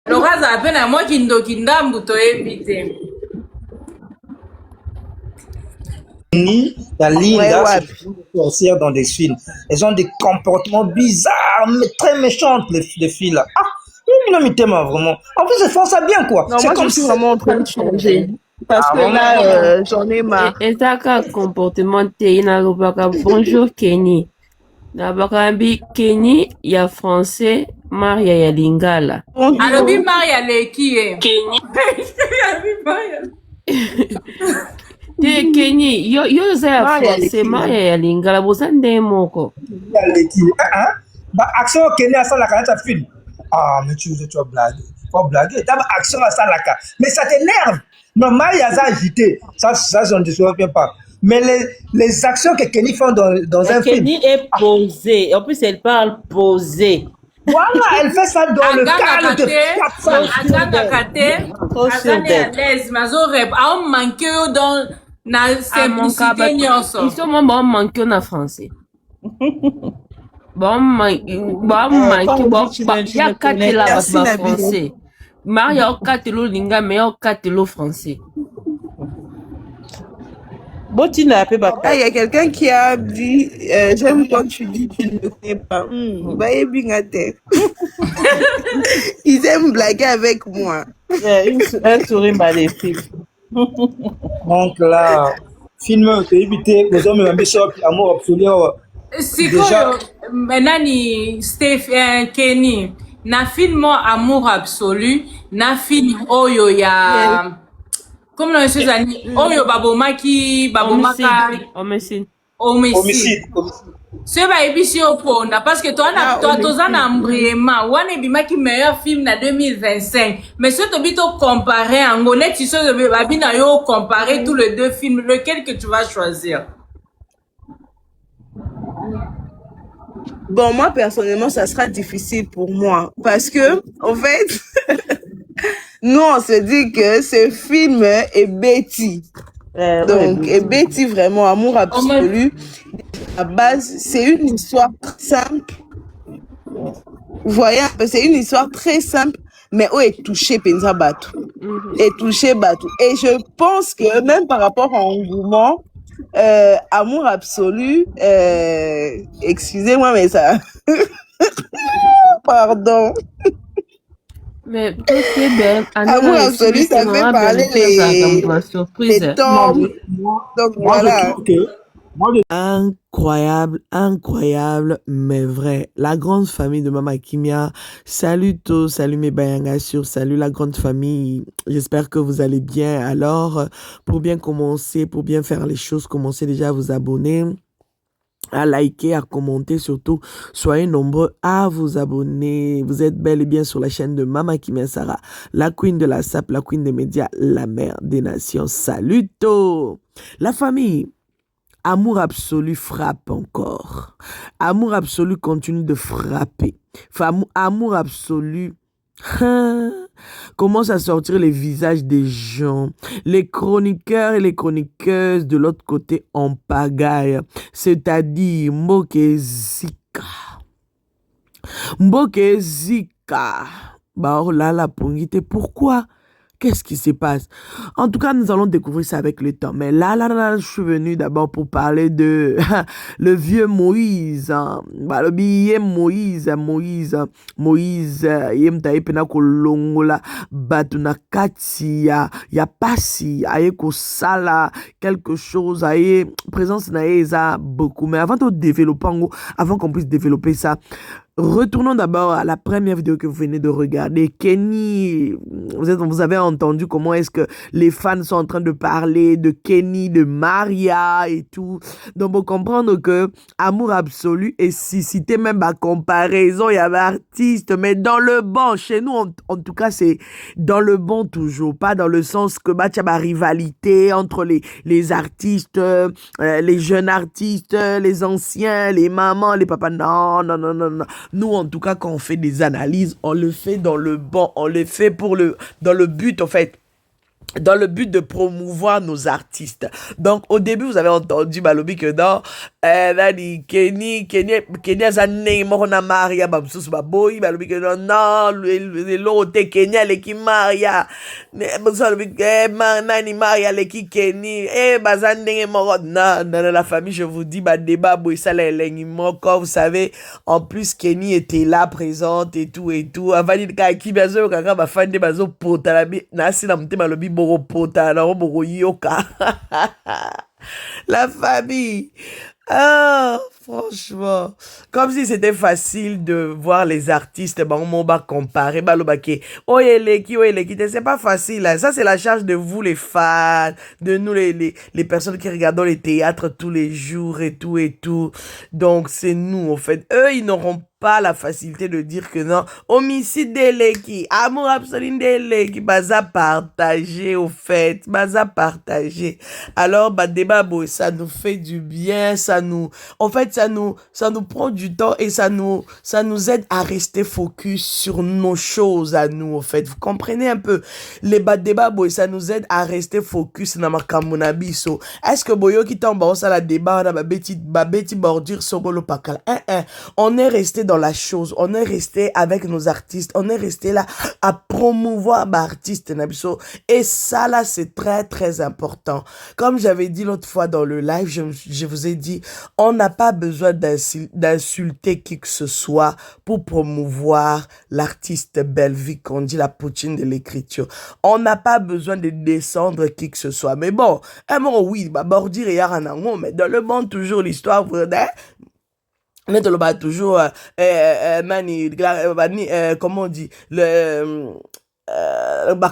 lokaza pe na mwa kindambu toyebi te. Ni la Ouais, Linda, ouais. c'est une sorcière dans des films. Elles ont des comportements bizarres, mais très méchantes, les filles là. Ah, non, mais t'aimes vraiment. En plus, elles font ça bien, quoi. Non, C'est moi, je comme suis ça. vraiment en train de changer. Parce Ah, que vraiment. là, j'en ai marre. Ezaka comportement te na lobaka bonjour Kenny. Na bakambi Kenny ya français, Maria ya lingala. Alobi Bonjour. Maria leki ye. Kenny. Alobi Maria. Te Kenny, yo za ya Maria français, leki. Maria ya lingala boza nde moko. Bah, action au Kenya, ça, la quand tu film. Ah, mais tu vas blaguer. Faut blaguer. T'as action à ça, là. Mais ça t'énerve. Normal, il y a ça agité. Ça, je ne te souviens pas. Mais les actions que Kenny font dans un film. Kenny est posée. En plus, elle parle posée. Voilà, elle fait ça dans le calme de Aganga kate. Trop sûr Azane à d'elle. l'aise. Mazo rep. A on manque yo dans na Mon simplicité nyonso. ils sont moi manqué na français. Bon manqué, ya kati la Merci, ba Nabil. français. Maria o kati lo linga mais o kati lo français. Botina pe Ah, baka. il y a quelqu'un qui a dit j'aime quand tu dis tu ne le connais pas. Baye Bingate. Ils aiment blaguer avec moi. Un sourire maléfique. Donc là, film, t'es évité, les hommes, même shop, amour absolu. Sikoyo nani Kenny na film Amour absolu na film oyo ya comme na chose ani oyo babomaka Homicide. homicide ce bayebisi yo mpona parce que toza na embriema wana ebimaki meilleur film na 2025 mais so tobi to comparer yango neti so babi na yo comparer tous les deux films lequel que tu vas choisir? Bon, moi, personnellement, ça sera difficile pour moi. Parce que, en fait, nous, on se dit que ce film est Betty. Donc, et Betty, vraiment, amour absolu. À base, c'est une histoire simple. Vous voyez, c'est une histoire très simple, mais où est touché Penza Batou. Est touché Batou. Et je pense que même par rapport à engouement, amour absolu, excusez-moi, mais ça. Pardon. Mais c'est bien. Amour absolu, ça fait parler les tombes. Donc voilà. Incroyable, incroyable, mais vrai. La grande famille de Mama Kimia. Salut tous, salut mes Bayangassures, salut la grande famille. J'espère que vous allez bien. Alors, pour bien commencer, pour bien faire les choses, commencez déjà à vous abonner, à liker, à commenter, surtout, soyez nombreux à vous abonner. Vous êtes bel et bien sur la chaîne de Mama Kimia Sarah, la queen de la SAP, la queen des médias, la mère des nations. Salut tous. La famille. Amour absolu frappe encore. Amour absolu continue de frapper. Amour absolu commence à sortir les visages des gens. Les chroniqueurs et les chroniqueuses de l'autre côté en pagaille. C'est-à-dire Mbokezika. Mbokezika. Bah oh là là, Pongite, pourquoi? Qu'est-ce qui se passe? En tout cas, nous allons découvrir ça avec le temps. Mais là, je suis venu d'abord pour parler de le vieux Moïse. Bah, le billet Moïse, yemta epena kolongola, batuna kati ya pasi, aye ko sala, quelque chose, aye, présence na eza beaucoup. Mais avant de développer, avant qu'on puisse développer ça, retournons d'abord à la première vidéo que vous venez de regarder. Kenny, vous avez entendu comment est-ce que les fans sont en train de parler de Kenny, de Maria et tout. Donc, vous comprendre que amour absolu et cité même à comparaison, il y avait artistes, mais dans le bon, chez nous, en tout cas, c'est dans le bon toujours, pas dans le sens que bah, il y a ma rivalité entre les artistes, les jeunes artistes, les anciens, les mamans, les papas. Non. Nous, en tout cas, quand on fait des analyses, on le fait dans le bon, on le fait dans le but, en fait, dans le but de promouvoir nos artistes. Donc, au début, vous avez entendu Balobi que non, Kenny a zané, morona Maria, babsous baboy, Balobi que non, l'autre Kenya, leki Maria, nani Maria, leki Kenny, bazane, morona, dans la famille, je vous dis, débat, boy, ça, quand vous savez, en plus, Kenny était là, présente, et tout, avant, il y a qui, bien sûr, quand ma fan de bazo, potalabi, nasi, na mte, Balobi, pota na boro yoka. La famille. Ah, franchement, comme si c'était facile de voir les artistes, on va comparer, c'est pas facile, hein. Ça c'est la charge de vous les fans, de nous les personnes qui regardent les théâtres tous les jours et tout, donc c'est nous en fait, eux ils n'auront pas la facilité de dire que non, homicide de l'équipe, amour absolu de l'équipe, baza partagé au fait, baza partagé. Alors, débat, ça nous fait du bien, en fait, ça nous prend du temps et ça nous aide à rester focus sur nos choses à nous, en fait. Vous comprenez un peu? Les débats, ça nous aide à rester focus dans ma kamunabiso. Est-ce que boyo qui tombe ça la débat, on a ma bêtise bordure, sogolo pakala. On est resté dans la chose, on est resté avec nos artistes, on est resté là à promouvoir l'artiste Nabiso, et ça là c'est très très important. Comme j'avais dit l'autre fois dans le live, je vous ai dit, on n'a pas besoin d'insulter qui que ce soit pour promouvoir l'artiste Belvic, on dit la poutine de l'écriture. On n'a pas besoin de descendre qui que ce soit. Mais bon, oui, bordir et yaranango, mais dans le monde toujours l'histoire vraie. Mais tu le toujours, comment on dit,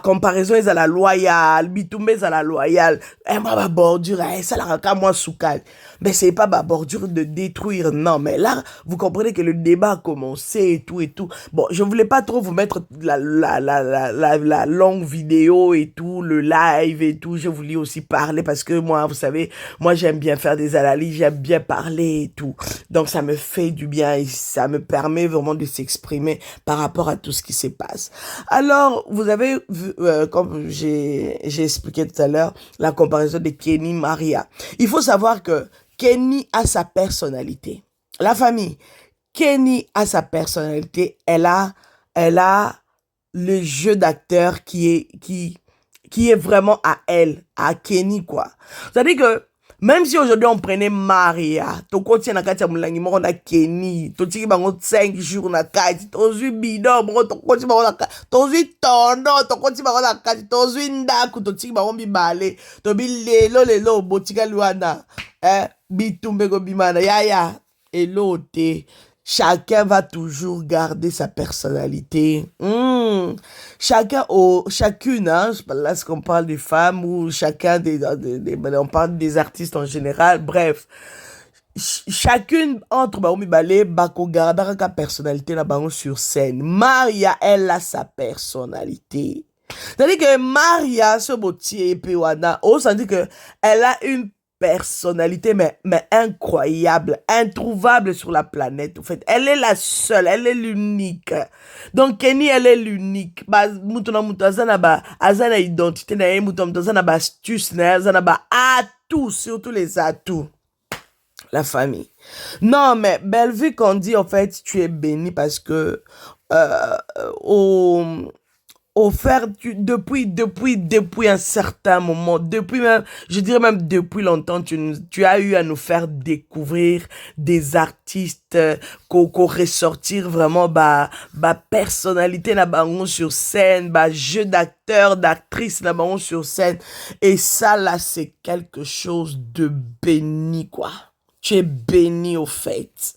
comparaison est à la loyale, bitumbe est à la loyale, ma bordure, ça la raka moi soukal. Mais c'est pas ma bordure de détruire, non, mais là, vous comprenez que le débat a commencé et tout. Bon, je voulais pas trop vous mettre la longue vidéo et tout, le live et tout, je voulais aussi parler parce que moi, vous savez, moi j'aime bien faire des analyses, j'aime bien parler et tout. Donc ça me fait du bien et ça me permet vraiment de s'exprimer par rapport à tout ce qui se passe. Alors, vous avez vu, comme j'ai expliqué tout à l'heure, la comparaison de Kenny Maria. Il faut savoir que Kenny a sa personnalité. La famille, Kenny a sa personnalité. Elle a le jeu d'acteur qui est vraiment à elle, à Kenny, quoi. C'est-à-dire que même si aujourd'hui on prenait Maria, to continue na kati ya mulangi moko na Kenny, to tiki bango 5 jours na kati, to zui bidon, to continue bango na kati, to zui tondo, to continue bango na kati, to zui ndaku, to tiki bango bibale, to bi lelo botika luana, bitumbe go bimana, ya, et l'autre. Chacun va toujours garder sa personnalité. Chacune, hein, là, est-ce qu'on parle des femmes ou chacun on parle des artistes en général, bref. Chacune entre Baomi Balé, Bako gardera sa personnalité là sur scène. Maria, elle a sa personnalité. C'est-à-dire que Maria, ce botier et Péwana, ça dit que elle a une personnalité mais incroyable, introuvable sur la planète. En fait, elle est la seule, elle est l'unique. Donc Kenny, elle est l'unique. Azana identité na azana ba astuce na azana ba atout, surtout les atouts. La famille. Non, mais Belvic, on dit en fait, tu es béni parce que offert depuis un certain moment, depuis même, je dirais même depuis longtemps, tu as eu à nous faire découvrir des artistes qu'on ressortir vraiment personnalité na bango sur scène, jeu d'acteur, d'actrice na bango sur scène, et ça là c'est quelque chose de béni, quoi. Tu es béni au fait.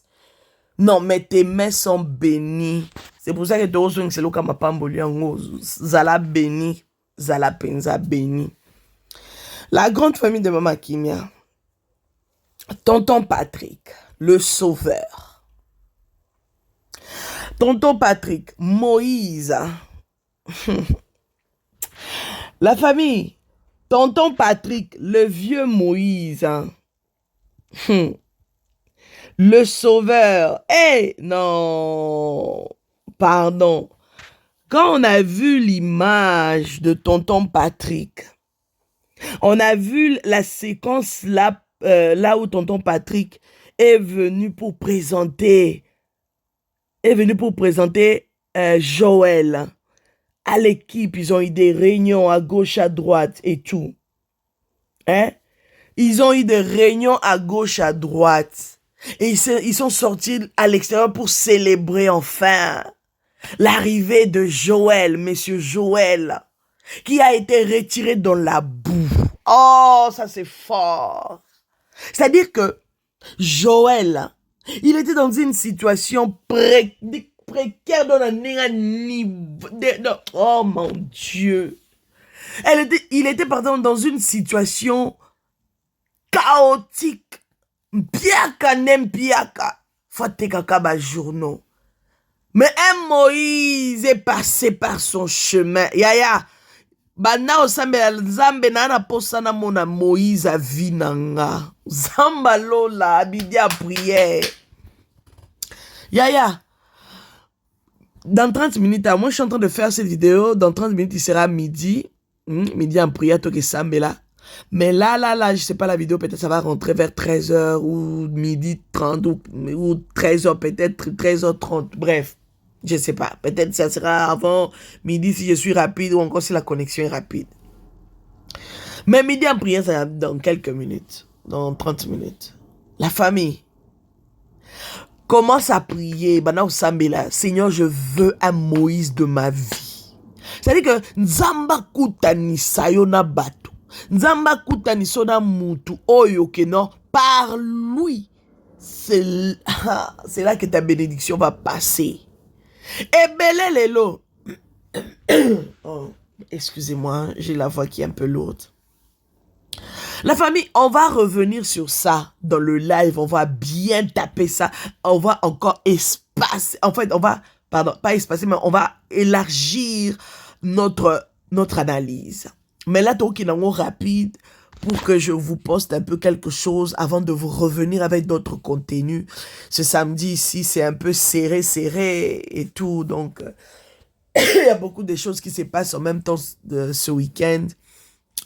Non, mais tes mains sont bénies. C'est pour ça que tu as c'est le cas Zala béni, Zala penza béni. La grande famille de Mama Kimia, Tonton Patrick, le sauveur. Tonton Patrick, Moïse. La famille, Tonton Patrick, le vieux Moïse. Le sauveur. Non. Pardon. Quand on a vu l'image de tonton Patrick, on a vu la séquence là, là où tonton Patrick est venu pour présenter Joël à l'équipe. Ils ont eu des réunions à gauche, à droite et tout. Hein? Ils ont eu des réunions à gauche, à droite. Et ils sont sortis à l'extérieur pour célébrer enfin l'arrivée de Joël, monsieur Joël, qui a été retiré dans la boue. Oh, ça c'est fort. C'est-à-dire que Joël, il était dans une situation précaire dans un niveau. Oh mon Dieu. Il était pardon, dans une situation chaotique. Piaka nem piaka. Fateka kaba journaux. Mais un Moïse est passé par son chemin. Yaya. Bana osambe Nzambe na na posana mona Moïse a vinanga. Zamba lola abidi a prière. Yaya. Dans 30 minutes, moi je suis en train de faire cette vidéo. Dans 30 minutes, il sera midi. Midi en prière, toi que Sambe là. Mais là, je sais pas la vidéo, peut-être ça va rentrer vers 13h ou midi 30 ou 13h peut-être, 13h30, bref. Je sais pas, peut-être ça sera avant midi si je suis rapide ou encore si la connexion est rapide. Mais midi en prière, ça va dans quelques minutes, dans 30 minutes. La famille commence à prier, Seigneur, je veux un Moïse de ma vie. C'est-à-dire que Nzamba kutani sayona batu. Nzamba kutani sona mutu oyo ke non par lui. C'est là que ta bénédiction va passer. Et belé lelo. Oh, excusez-moi, j'ai la voix qui est un peu lourde. La famille, on va revenir sur ça dans le live. On va bien taper ça. On va encore espacer. En fait, on va, pardon, pas espacer, mais on va élargir notre analyse. Mais là, donc, il est en rapide pour que je vous poste un peu quelque chose avant de vous revenir avec d'autres contenus. Ce samedi ici, c'est un peu serré et tout. Donc, il y a beaucoup de choses qui se passent en même temps ce week-end.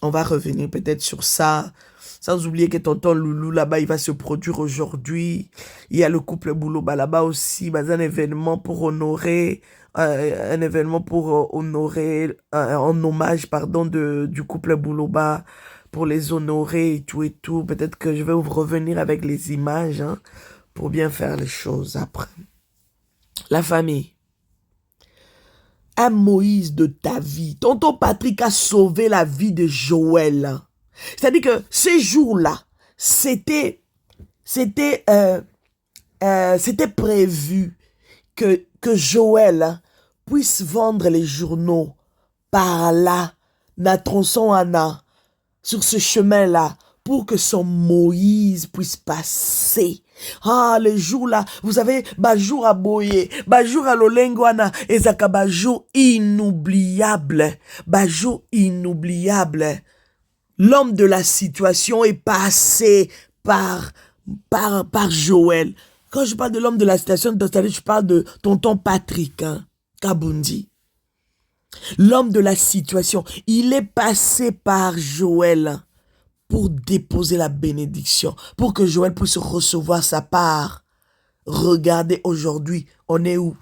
On va revenir peut-être sur ça. Sans oublier que tonton Loulou, là-bas, il va se produire aujourd'hui. Il y a le couple Bouloba là-bas aussi. Un événement pour honorer... un événement pour honorer, en hommage, pardon, du couple Bouloba, pour les honorer et tout. Peut-être que je vais vous revenir avec les images, hein, pour bien faire les choses après. La famille. Un Moïse de ta vie. Tonton Patrick a sauvé la vie de Joël. C'est-à-dire que ces jours-là, c'était prévu que Joël puisse vendre les journaux par là, na tronçon Anna, sur ce chemin-là, pour que son Moïse puisse passer. Ah, les jours là, vous savez, jour à Boye, jour à Lolengoana, et zaka jour inoubliable, jour inoubliable. L'homme de la situation est passé par Joël. Quand je parle de l'homme de la situation, je parle de tonton Patrick, hein, Kabundi. L'homme de la situation, il est passé par Joël pour déposer la bénédiction, pour que Joël puisse recevoir sa part. Regardez aujourd'hui, on est où?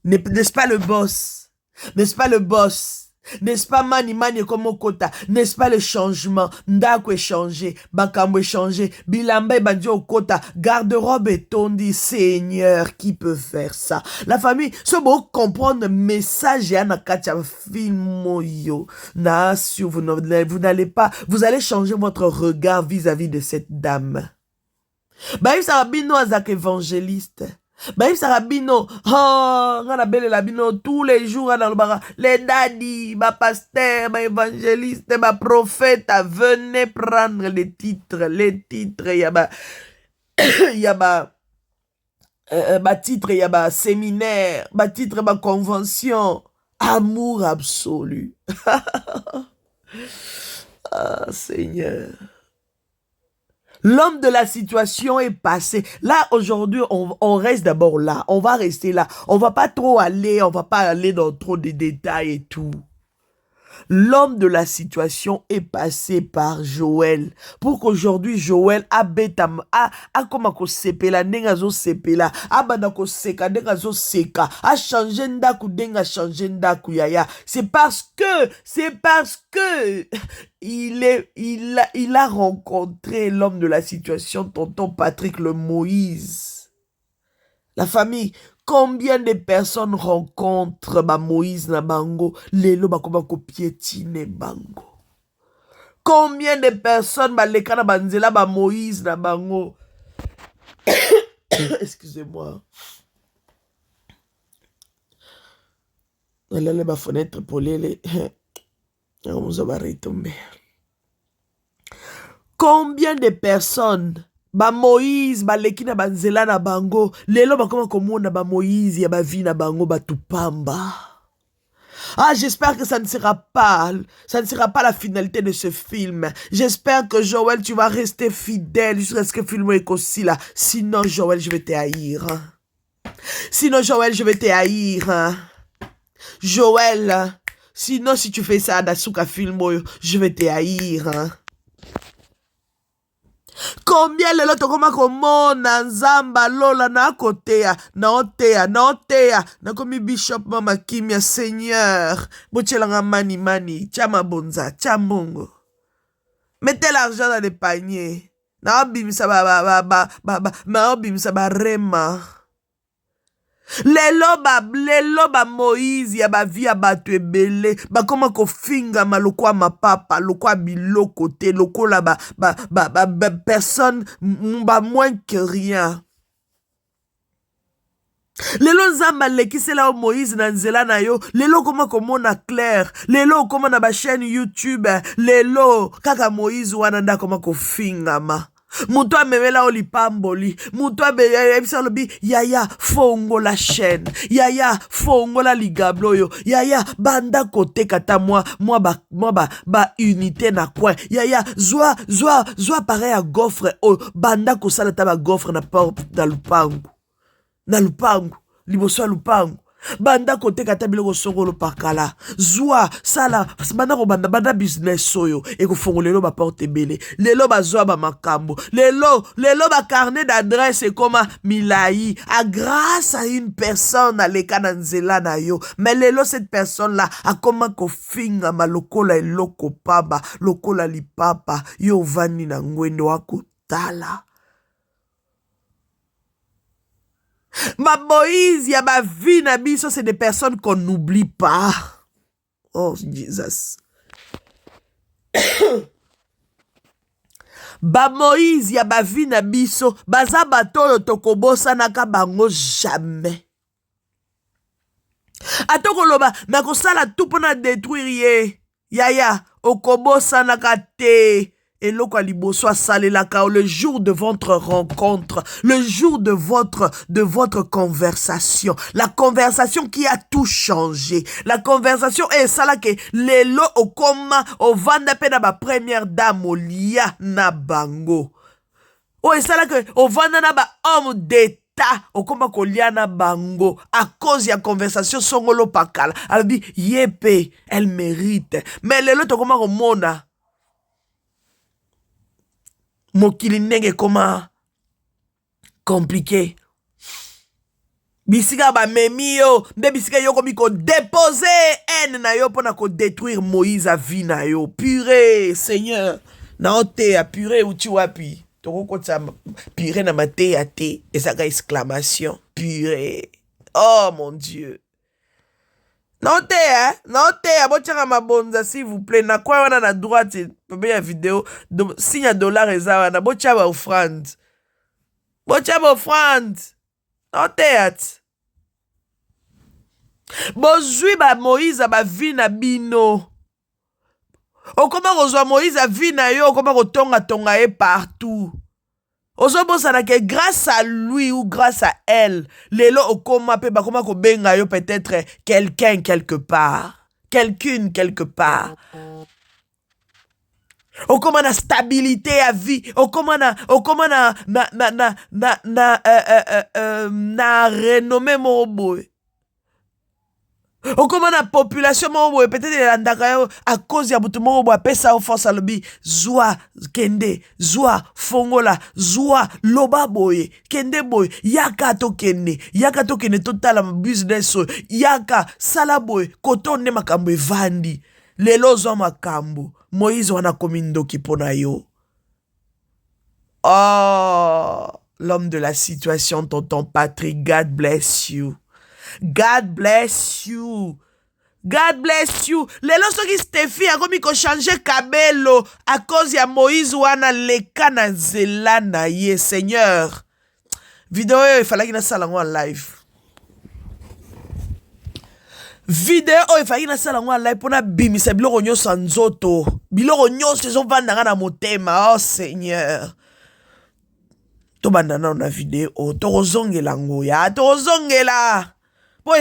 N'est-ce pas le boss? N'est-ce pas le boss? N'est-ce pas mani comme kota? N'est-ce pas le changement? Ndako est changé, bakambo est changé, bilamba banjo au kota, garde-robe est tondi. Seigneur, qui peut faire ça? La famille, ce beau comprendre le message et anakacha film yo. Vous n'allez pas, vous allez changer votre regard vis-à-vis de cette dame. Il sarabino azak évangéliste. Il sarabino, tous les jours, les dadis, pasteurs, évangélistes, prophètes, venez prendre les titres, il y a titre, il y a séminaire, titre, convention, amour absolu. Ah, Seigneur. L'homme de la situation est passé. Là, aujourd'hui, on reste d'abord là. On va rester là. On va pas aller dans trop de détails et tout. L'homme de la situation est passé par Joël. Pour qu'aujourd'hui, Joël a comme ko sepela, nengazo sepela, a bandako seka, nengazo seka, a changé ndaku, denga changé ndaku yaya. C'est parce que il a rencontré l'homme de la situation, tonton Patrick le Moïse. La famille. Combien de personnes rencontrent Moïse na bango, lelo bakoma ko piétiner bango. Combien de personnes baleka na banzela Moïse na bango. Excusez-moi. Elle ma fenêtre pour les on va retomber. Combien de personnes Moïse baleki na banzela na bango lelo bakoma komona Moïse ya bavi na bango batupamba. Ah, j'espère que ça ne sera pas la finalité de ce film. J'espère que Joël, tu vas rester fidèle jusqu'à ce que le film est aussi là. Sinon, Joël, je vais te haïr. Joël, sinon si tu fais ça à Dasuka film, je vais te haïr. Combien lelo tokoma komona nzamba lola na kotea na otea na komi bishop mama kimia Seigneur bochelanga mani chama bonza chamongo mettez l'argent dans le panier na obimisa ba rema lelo Moïse ya bavi ya bato ebele bakoma kofinga malokwa mapapa lokwa biloko te lokola personne moins que rien. Lelo nzamba lekisela Moïse na nzela na yo lelo koma komona clair lelo koma na ba chaîne YouTube lelo kaka Moïse wana nda koma kofingama. Muto amemela olipamboli, muto abisalobi yaya fongo la chaîne, yaya fongo la ligablo yo, yaya banda kote kata moi ba unité na coin, yaya zwa pareil à gaufre o banda ko sala ta ba gaufre na porte na lupangu liboso ya lupangu. Banda kote kata biloko songolo pakala zwa sala banda business soyo eko fongolelo ba porte bele lelo bazwa ba makambo lelo ba carnet d'adresse comme milai à grâce à une personne à lekana nzela na yo mais lelo cette personne là a comment ko finga malokola eloko paba lokola lipapa yo vani na ngwendo wako tala. Moïse, ya ma vie na biso, c'est des personnes qu'on n'oublie pas. Oh, Jesus. Moïse, ya ma vie na biso, baza bato tokobosa naka bango jamais. Atoko loba, na kosala tout pona détruire ye. Yaya, okobosa naka te. Et le jour de votre rencontre, le jour de votre conversation, la conversation qui a tout changé, la conversation est ça là que lelo okoma ovanda pe na ba première dame olia na bango. Oh et ça là que ovanda na ba homme d'état okoma kolia na bango à cause ya conversation songolo pakala. Elle dit yepe, elle mérite. Mais lelo tokoma komona mokili ndenge koma compliqué. Bisika ba memi yo, nde bisika yo komi ko déposer haine na yo pona ko détruire Moïse a vie na yo. Purée, Seigneur. Na ote a purée uchi wapi. Toko kota purée na mate ya te. Ezaka exclamation. Purée. Oh mon Dieu. Notez, abochanga mabonza s'il vous plaît. Na kwa wana na droite, pebe ya vidéo, signe $, eza wana, bocha ba offrande. Bocha ba offrande. Notez. Bozui ba Moïse ba vi na bino. Okoma kozwa Moïse a vi na yo, okoma kotonga ye partout. Ozobosa que grâce à lui ou grâce à elle, lelo okoma pe bakoma ko benga yo peut-être quelqu'un quelque part, quelqu'une quelque part. okoma na stabilité ya vie, okoma na renommée moko boye, okoma na population moko boye, peut-être elandaka yo à cause ya butu moko boye apesa yo force alobi zwa kende, zwa fongola, zwa loba boye, kende boye, yaka tokende totala business oyo, yaka sala boye, koto nde makambo evandi. Lelo zwa makambo, Moïse wana komi ndoki pona yo. Oh, l'homme de la situation, tonton Patrick, God bless you. God bless you. God bless you. Lelo soki Steffi akomi ko changer kabelo à cause ya Moïse wana leka na nzela na ye. Seigneur, vidéo il fallait qu'il sala en live. Vidéo il fallait qu'il sala en live pona bimisa biloko nyonso nzoto. Biloko nyonso zo vanda na motema. Oh Seigneur. To bandana na vidéo to kozongela ngoya, to kozongela. Po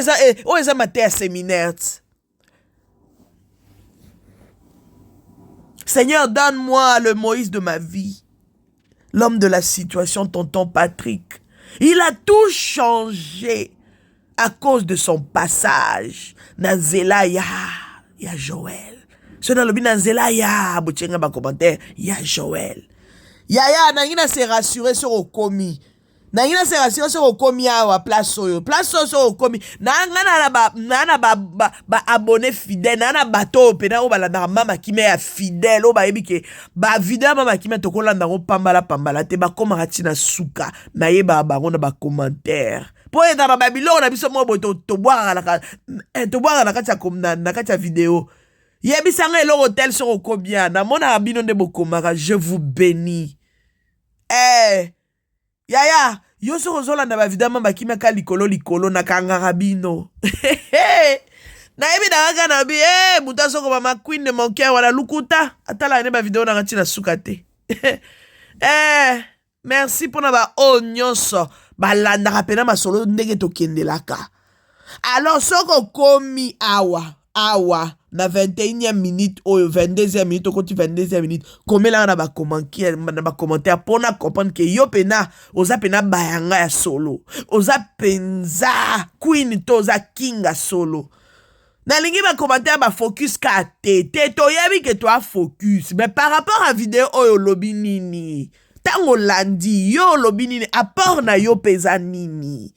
eza mate ya séminaire. Seigneur, donne-moi le Moïse de ma vie. L'homme de la situation, tonton Patrick. Il a tout changé à cause de son passage. Nanzela ya Joël. Ce dans le bin Nanzela ya bouchenga ba commentaire ya Joël. Ya nangina se rassurer sur okomi. Nangina se rassurer sur okomi awa place soyo. Place soyo sur okomi. Nana ba abonné fidèle. Nana bato pena o balanda mama kime ya fidèle. O ba ebike ba vidéo mama kime to kolanda o pambala te ba koma ratina suka. Na ye ba bango na ba commentaire. Po eta ba babilo na biso mo boto to boire na kati vidéo. Yebisanga elo hotel sur okobia. Na mona abino nde bokomaka. Je vous bénis. Yaya, yo so kozolanda ba vidama bakime ka likolo na kangaka bino. Na ebi daga na bi buta soko ba queen de mon cœur wala lukuta atala ne ba vidéo na ngati na sukate. Merci pour na ba nyonso balanda rapena masolo ndenge to kendelaka. Alors soko komi awa na 21e minute ou 22e minute ou 22e minute comme là na ba commentaire pour na comprendre que yo pena oza pena bayanga ya solo oza penza queen to oza kinga solo na lingi ba commentaire ba focus ka tete to yebi que toi focus mais par rapport à vidéo oyo lobi nini tango landi yo lobi nini apport na yo pesa nini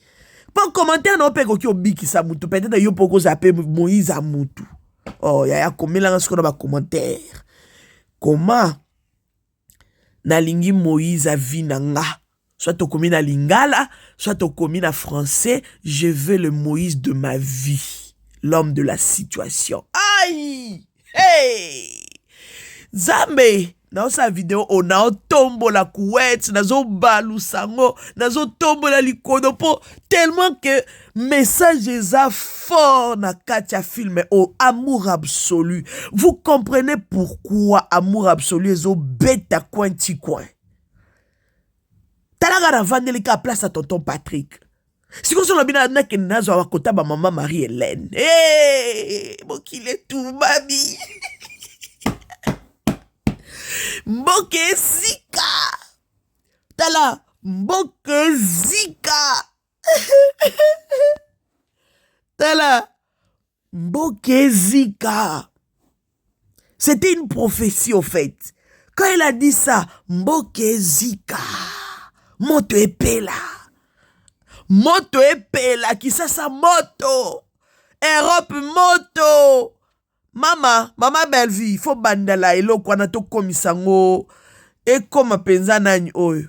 pour commentaire no pe ko ki obiki sa mutu peut-être yo poko zape Moïse a mutu. Oh, yaya komela nga sikoyo na ba commentaire. Comment nalingi Moïse a vi na nga? Soit tokomi na lingala, soit tokomi na français, je veux le Moïse de ma vie, l'homme de la situation. Aïe! Hey! Zambe! Dans sa vidéo, on a tombo la couette, nazo balu sango, nazo tombo la likodo po, tellement que message est fort na katia film au amour absolu. Vous comprenez pourquoi amour absolu est au bêta coin ti coin. Talaga na vandelika place à tonton Patrick. Si vous avez bien na kenazo wa kota ba maman Marie-Hélène. Bon qu'il est tout babi. Mboke zika. Tala, mboke zika. Tala, mboke zika. C'était une prophétie au fait. Quand il a dit ça, mboke zika. Moto epela. Moto epela, qui ça sa moto. Europe moto. Mama belle vie, faut bandala elo kwa na to komisango et comme penza nani oyo.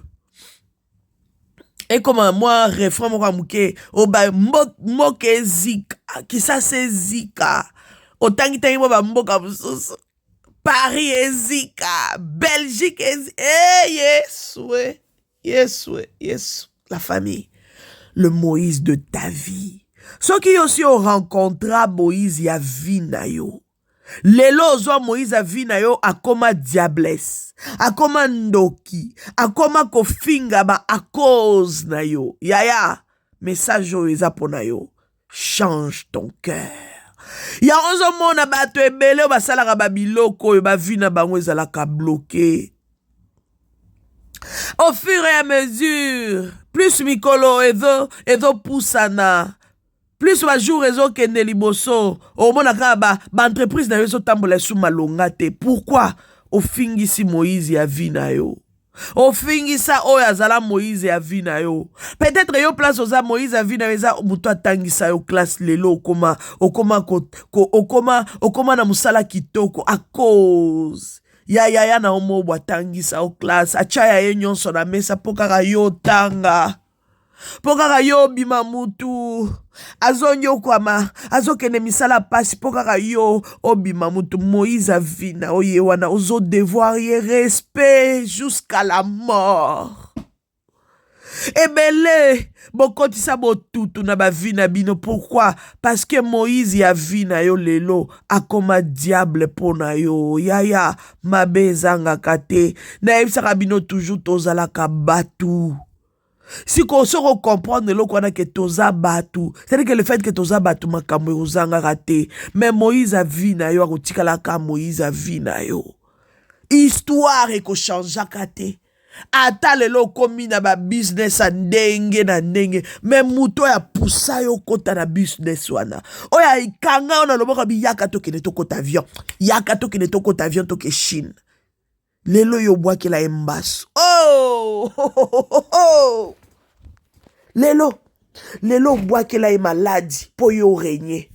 Et comme moi refrain mo muke o ba moke zika, qui ça c'est zika. Otangi tangi mo ba mboka bususu. Paris et zika, Belgique et yes, la famille. Le Moïse de ta vie. Ceux qui aussi ont rencontré Moïse ya vie na yo. Lelo zo Moïse a vi na yo akoma diablesse, akoma ndoki, akoma kofinga ba a cause na yo. Yaya, message yo eza pona yo. Change ton cœur. Ya ozomona bato ebele basalaka babiloko oyo bavi na bango ezalaka bloqué. Au fur et à mesure, plus mikolo ezo pusana, plus ba jour ezokende liboso, omona kaka ba entreprise na yo ezotambola esu malonga te. Pourquoi? Ofingisi Moïse ya vi na yo. Ofingisa oyo azala Moïse ya vi na yo. Peut-être yo place oza Moïse ya vi na yo eza mutu atangisa yo classe lelo okoma na musala kitoko a cause ya na omo bwatangisa o classe achaya ye nyonso na mesa po kaka yo tanga. Po kaka yo bima mutu azonyokwama azokende misala pasi po kaka yo obima mutu. Moïse avina oye wana ozo devoir ye respect jusqu'à la mort. Ebele bokotisa botutu na bavina bino. Pourquoi? Parce que Moïse ya vina yo lelo akoma diable pona yo. Yaya mabe zanga kate na ebisaka bino toujours tozalaka batu. Si on se comprendre le qu'on a que toza batu, c'est-à-dire que le fait que toza batu makambo uzanga raté, mais Moïse a vu na yo akotika la ka Moïse a vu na yo. Histoire e ko changea kate. Ata lelo komi na ba business a ndenge na ndenge, mais muto ya poussa yo kota na business wana. Oya ikanga ona loboko bi yaka to kene to kota avion. Yaka to kene to kota avion to ke Chine. Lelo yo bwa ke la embas. Oh! Lelo boakela e maladi po yo régner.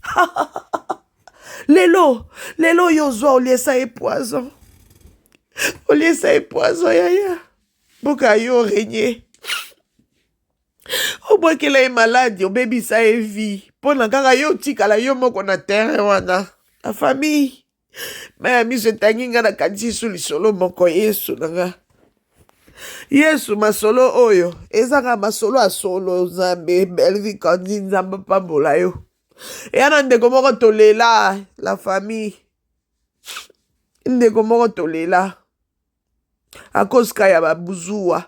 Lelo yo zo oliesa e poison. Oliesa e poison yaya. Boka yo régner. O boakela e maladi o baby sa e vie. Pona kaka yo tikala yo moko na terre wana. La famille. Mais ami se tanginga na kanti suli solo moko Yesu nanga. Yesu masolo oyo ezaka masolo asolo Nzambe belvi kandi Nzambe pambola yo. Yana ndeko moko tolela la famille. Ndeko moko tolela akoska ya babuzuwa.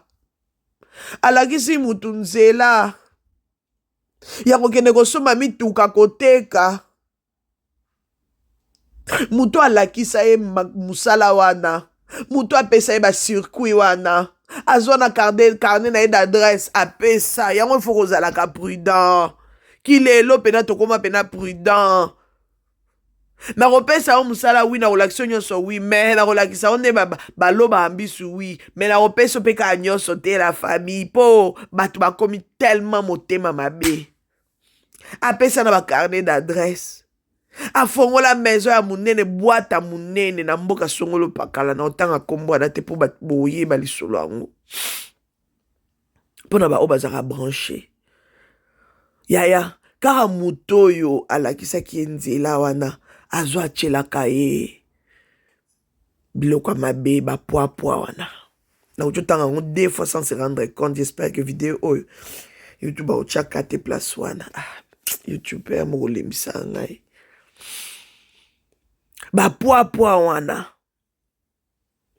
Alakisi mutu nzela ya kokende kosomba mituka koteka. Mutu alakisa ye musala wana. Mutu apesa ye ba circuit wana. Azona carnet na ye d'adresse apesa. Yango faut kozalaka prudent. Kilelo pena tokoma pena prudent. Na kopesa yo musala wi na kolakisa nyonso wi, mais na kolakisa onde baloba ambisu wi, mais na kopesa peka nyonso te la famille po batu bakomi tellement motema mabe. Apesa na ba carnet d'adresse. Afongola maison ya munene boîte ya munene na mboka songolo pakala na otanga kombo na te po boye balisolo yango. Pona ba obazaka branché. Yaya kaka mutoyo alakisa ki nzela wana azwa chelaka ye biloko mabe ba poa wana. Na utotanga ngo deux fois sans se rendre compte. J'espère que vidéo oyo YouTube au chaka te place wana. YouTube ya mo lemisa ngai. Ba poa wana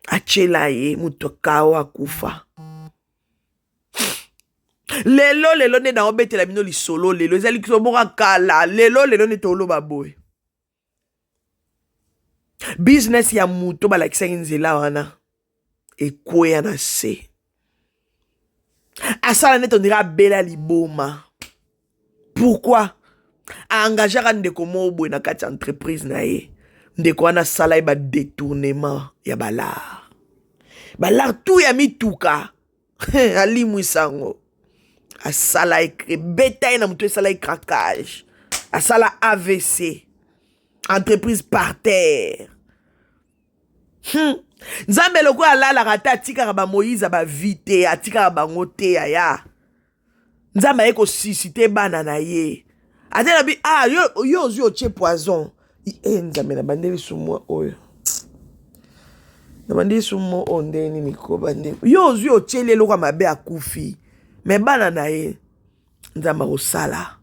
achela ye mutoka wa kufa. Lelo ne na obetela bino lisolo lelo ezali kisoboka kala lelo ne tolo baboy. Business ya muto balakisa nzela wana ekweya na se. Asala neto ndira bela liboma. Pourquoi? Engagera ndeko mobwe na kati entreprise na ye. Ndeko wana sala e ba détournement ya balar. Balar tout ya mituka. Alimwi sango. Asala ekre betaille na mutu asala craquage. Asala AVC. Entreprise par terre. Nzambe loko alala rata atika ba Moïse ba vite atika ba ngote ya. Nzambe eko susciter bana na ye. Adela bi yo che poison. Nzambe na bandeli sumo oyo. Na bandeli sumo ondeni mikoba nde. Yo chele loko mabe akufi. Me bana na ye nzamba osala.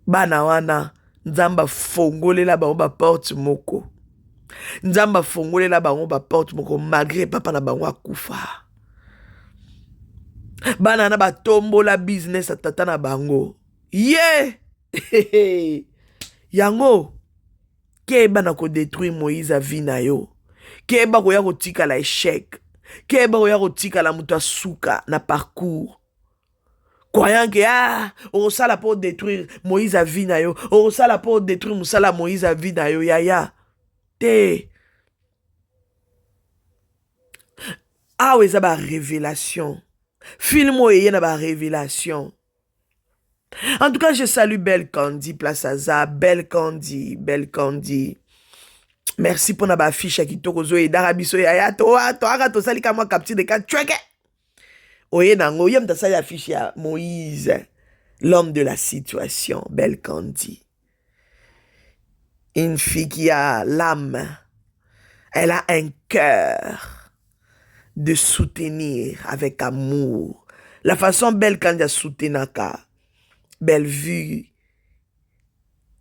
Bana wana nzamba fongolela bango ba porte moko. Nzamba fongolela bango ba porte moko malgré papa na bango akufa. Bana na batombola business atata na bango. Yeah! yango keba na kodétruire Moïse avi na yo keba koya kotikala échec keba koya kotikala moto asuka na parcours croyant que okosala mpo détruire Moïse avi na yo okosala mpo détruire mosala Moïse avi na yo yaya te awa eza barévélation film oyo eye na barévélation. En tout cas, je salue Belle Candy, Place Aza, Belle Candy. Merci pour na ba affiche qui toko zo et darabiso ya to aga to sali kama capture de cas chweke. Oye nango yem ta sali affiche ya Moïse, l'homme de la situation, Belle Candy. Une fille qui a l'âme, elle a un cœur de soutenir avec amour. La façon Belle Candy a soutenu Belle Vue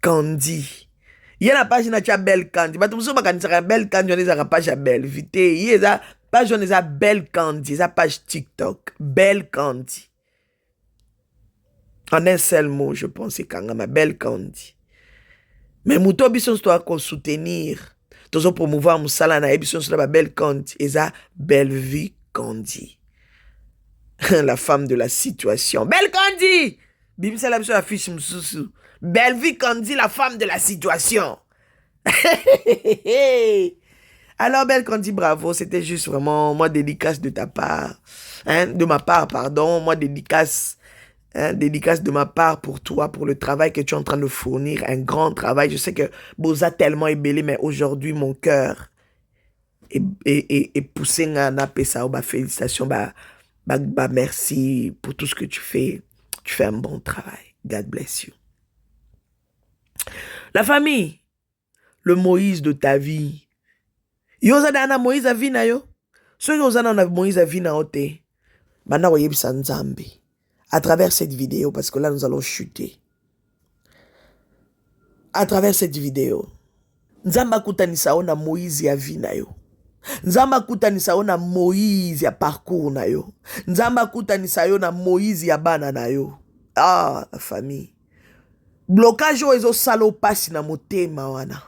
Candy. Il y a la page na tia Belle Candy. Ba tumso bakanisaka Belle Candy on ezaka page ya Belle Vite. Il y a page on eza Belle Candy, eza page TikTok Belle Candy. En un seul mot, je pense c'est kangama Belle Candy. Mais muto bison doit qu'on soutenir. Tozo promouvoir musala na ebison sur la Belle Candy, eza Belle Vue Candy. La femme de la situation. Belle Candy. Bibi c'est la mission affiche msusu. Belle Vie Candy, la femme de la situation. Alors Belle Candy, bravo, c'était juste vraiment moi dédicace de ta part, hein, de ma part, pardon, moi dédicace de ma part pour toi, pour le travail que tu es en train de fournir, un grand travail. Je sais que Boza tellement est belé, mais aujourd'hui mon cœur est poussé na pesa, bah félicitations, bah merci pour tout ce que tu fais. Tu fais un bon travail. God bless you. La famille, le Moïse de ta vie. Yozana Moïse avina yo. Ceux qui ont Moïse avina ote. Bana oyebisa Nzambe. À travers cette vidéo, parce que là nous allons chuter. À travers cette vidéo, Nzamba kutanisa ona Moïse avina yo. Nzamba kutanisa ona Moïse ya parcours na yo. Nzamba kutanisa yo na Moïse ya bana na yo. Ah, la famille. Blocage ezo salo pasi na motema wana.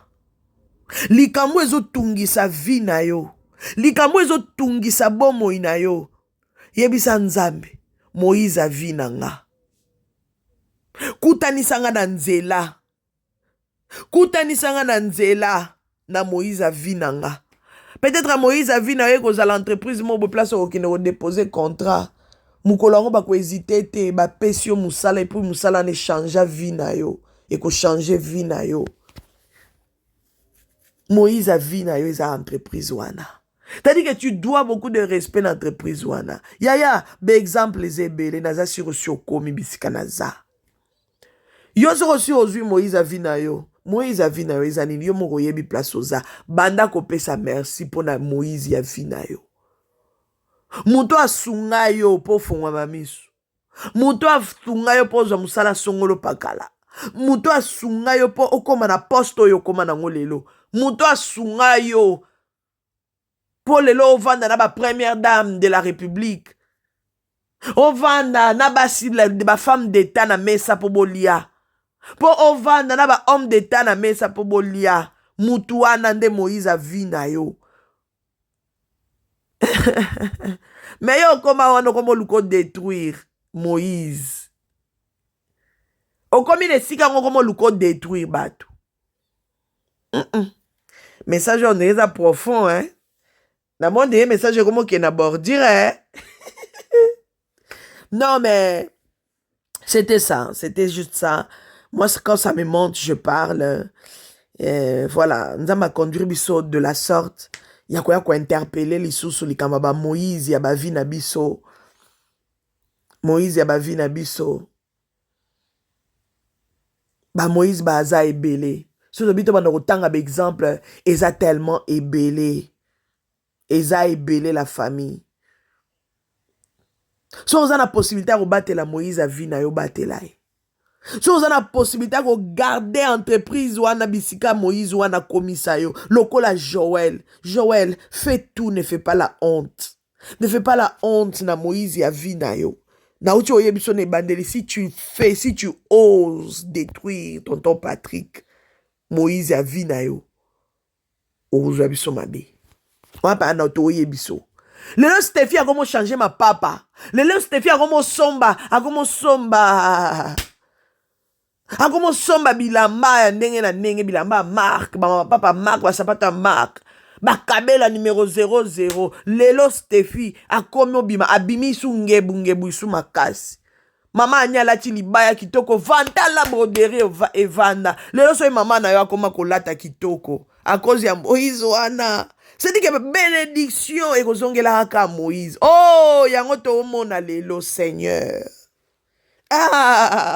Likambo ezo tungisa vi na yo. Likambo ezo tungisa bomo na yo. Yebisa Nzambe, Moïse avi na nga. Kutanisa nga na nzela. Kutanisa nga na nzela na Moïse avi na nga. Peut-être à Moïse avi na yo kozala l'entreprise mo bo place okine ko déposer contrat. Mukolongo ba ko hésiter te ba pesio musala et puis musala ne changer vie na yo et ko changer vie na yo. Moïse a vie na yo eza entreprise wana. C'est-à-dire que tu dois beaucoup de respect à l'entreprise wana. Yaya, be exemple les ebele naza sur komi bisika naza. Yo so reçu ozui Moïse a vie na yo. Moïse a vie na yo eza nini yo moko yebi place oza. Banda ko pesa merci pour na Moïse ya vie na yo. Muto asunga yo po fongwa mamisu. Muto asunga yo po za musala songolo pakala. Muto asunga yo po okoma na posto yo koma na ngolelo. Muto asunga yo po lelo ovanda na ba première dame de la République. Ovanda na ba femme d'état na mesa po bolia. Po ovanda na ba homme d'état na mesa po bolia. Mutu wana nde Moïse avi na yo. Mais yo koma wana komo luko détruire Moïse. O komi ne sika komo luko détruire bato. Message on est profond, hein. Na monde message comme qui na bordure, hein. Non mais c'était ça, c'était juste ça. Moi quand ça me monte, je parle. Voilà, nous avons conduit biso de la sorte. Il y a quoi interpeller les sous les kamaba Moïse ya ba vi na biso. Moïse ya ba vi na biso. Ba Moïse ba aza ebele. Si vous habitez dans autant d'exemples, eza tellement ebele. Eza ebele la famille. Si vous avez la possibilité de battre la Moïse à vie na yo battre la. Si vous avez la possibilité de garder entreprise ou na bisika Moïse ou na komisa yo, lokola Joël. Joël, fais tout, ne fais pas la honte. Ne fais pas la honte na Moïse ya vie na yo. Na uti oyebiso ne bandeli, si tu oses détruire tonton Patrick, Moïse a vie na yo. Okozwa biso mabe. Wapa na otoye biso. Lelo Steffi a comment changer ma papa. Lelo Steffi a comment somba. A comment somba. A comment somba bilamba ya ndenge na ndenge bilamba marque. Ba papa marque ba sapata marque. Ba kabela numéro 00. Lelo Steffi a comment bima abimi su ngebu su makasi. Mama anyala ti libaya kitoko vanta la broderie evanda. Lelo so mama na yo akoma kolata kitoko. À cause ya Moïse wana. C'est-à-dire que bénédiction et kozongela haka Moïse. Oh, yango to mona lelo Seigneur. Ah.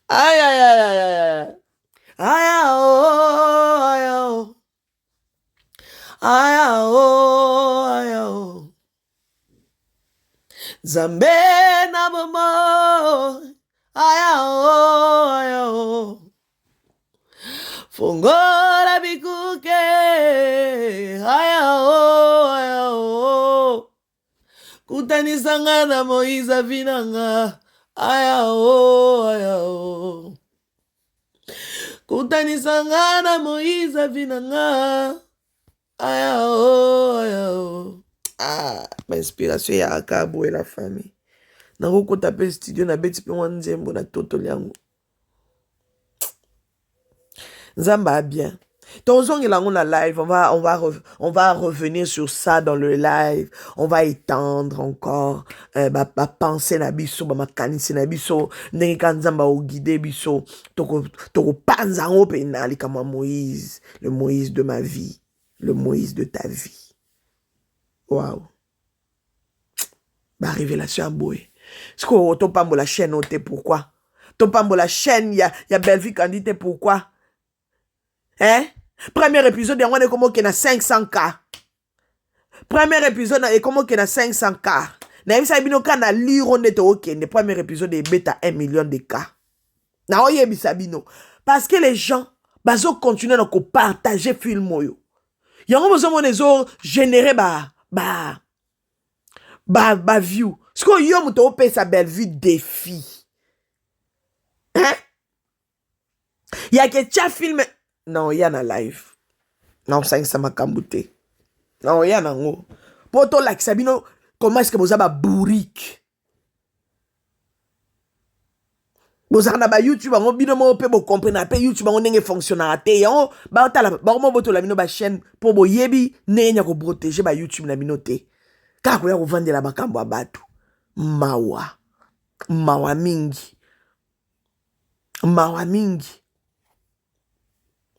Aïe aïe aïe aïe aïe. Aïe oh aïe oh. Aïe oh aïe oh. Zambe na bomo. Aïe oh aïe oh. Fongola bikuke. Aïe oh aïe oh. Kutanisanga na Moïse vinanga. Aïe oh aïe oh. Kutanisanga na Moïse vinanga. Aïe oh aïe oh. Ah, ma inspiration ya akabo et la famille. Nango ko tape studio na beti pe wanzembo na toto liango. Zamba bien. Tonzong il a live, on va revenir sur ça dans le live. On va étendre encore ma pensée na biso, ma kanisi na biso, ndenge kanzamba o guider biso, toko panza o penali comme Moïse, le Moïse de ma vie, le Moïse de ta vie. Waouh. Bah révélation boy. Est-ce que to pambo la chaîne oté pourquoi? To pambo la chaîne ya Belle-Vie Candité pourquoi? Hein? Premier épisode, il y a comme qu'il y a 500K. Premier épisode, il y a comme qu'il y a 500K. Na yebisa bino ka na liro neto okende. Premier épisode, il y a 1 million de cas. Na oyebisa bino. Parce que les gens, bazo continuer à partager film yo. Yango besoin monezo générer ba view. Ce que yo muto opé sa belle vie défi. Hein? Il y a que tia film. Non, il y a un live. Non, ça m'a cambouté. Non, il y a un go. Poto la Sabino, comment est-ce que vous avez bourrique? Vous avez un YouTube, vous avez compris, YouTube, vous avez fonctionnalité. Vous avez une chaîne pour vous protéger YouTube. Car vous vendez la bakambo à batou. Mawa. Mawa mingi. Mawa mingi.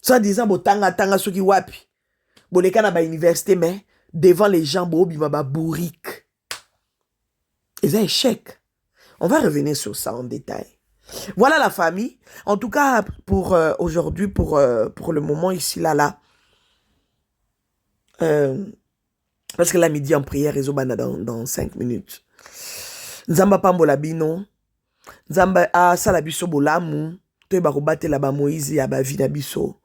Soit disant, tanga soki wapi. Boleka na ba université, mais devant les gens, bima ba bourrique. Et c'est un échec. On va revenir sur ça en détail. Voilà la famille. En tout cas, pour aujourd'hui, pour le moment ici, là. Parce que la midi en prière, Rezobana dans 5 minutes. Nzamba pambola bino. Nzamba salabiso bolamu. Te ba robate la ba Moïse ya ba vie na biso.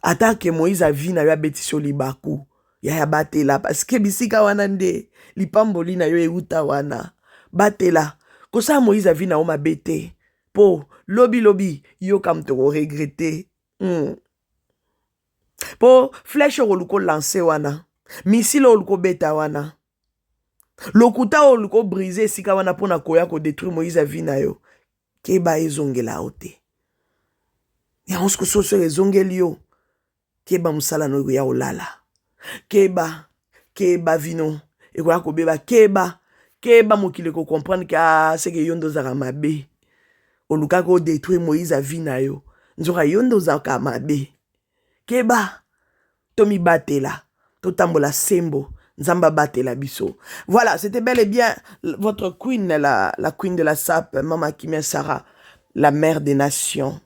Attends que Moïse a vu na yo abeti sur libaku. Ya bate la parce que bisika wana nde lipamboli na yo euta wana. Bate la. Kosa Moïse a vu na oma bete. Po lobi yo kam to regretter. Po flèche oluko lancer wana. Missile oluko beta wana. Lokuta oluko briser sika wana pona koya ko détruire Moïse a vu na yo. Keba ezongela ote. Ya onsko so ezongeli yo. Keba musala no ya olala. Keba vino. E kwa ko beba keba mokile ko comprendre que c'est que yondo zaka mabe. Oluka ko détruire Moïse a vina yo. Nzoka yondo zaka mabe. Keba tomi batela. Totambola sembo. Nzamba batela biso. Voilà, c'était bel et bien votre queen, la queen de la SAP, Mama Kimia Sarah, la mère des nations.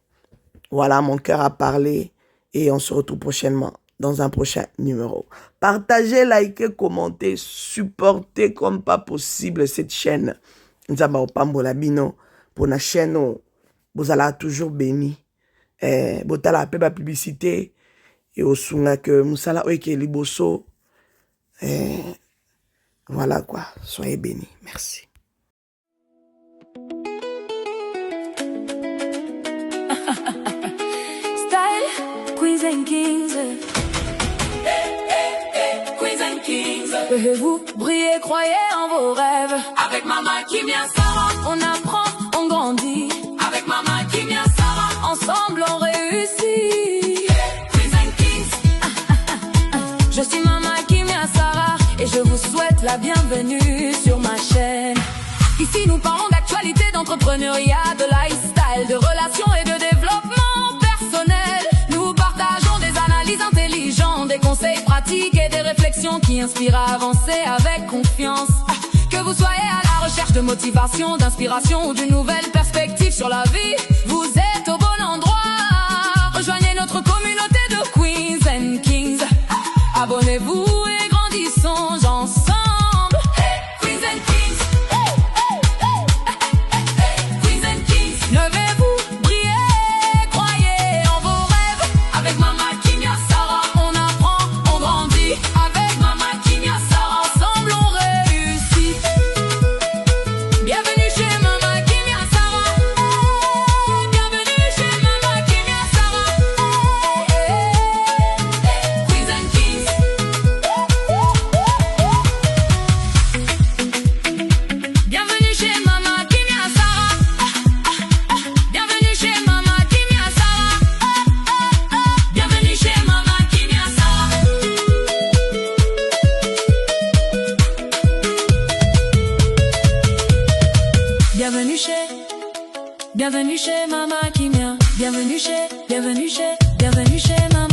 Voilà, mon cœur a parlé. Et on se retrouve prochainement dans un prochain numéro. Partagez, likez, commentez, supportez comme pas possible cette chaîne. Nzamba opambola bino pour la chaîne. Vous allez toujours béni. Botala pe ba publicité et au sunga que musala oike liboso. Voilà quoi. Soyez bénis. Merci. Queens and Kings. Queens and Kings. Pouvez-vous briller, croyez en vos rêves. Avec Mama Kimia Sarah, on apprend, on grandit. Avec Mama Kimia Sarah, ensemble on réussit. Queens and Kings. Je suis Mama Kimia Sarah et je vous souhaite la bienvenue sur ma chaîne. Ici nous parlons d'actualité, d'entrepreneuriat, de lifestyle, de relations et de développement personnel. Nous partageons des analyses intelligentes, des conseils pratiques et des réflexions qui inspirent à avancer avec confiance. Que vous soyez à la recherche de motivation, d'inspiration ou d'une nouvelle perspective sur la vie, vous êtes au bon endroit. Rejoignez notre communauté de Queens and Kings. Abonnez-vous et grandissons ensemble. Queens and Kings. Queens and Kings. Levez-vous, brillez, croyez en vos rêves. Avec Mama Kimia Sarah, on apprend, on grandit. Avec Mama Kimia Sarah, ensemble on réussit. Bienvenue chez Mama Kimia Sarah. Bienvenue chez Mama Kimia Sarah. Queens and Kings. Bienvenue chez Mama Kimia Sarah. Bienvenue chez Mama Kimia Sarah. Bienvenue chez Mama Kimia Sarah. Bienvenue chez Mama Kimia. Bienvenue chez Mama.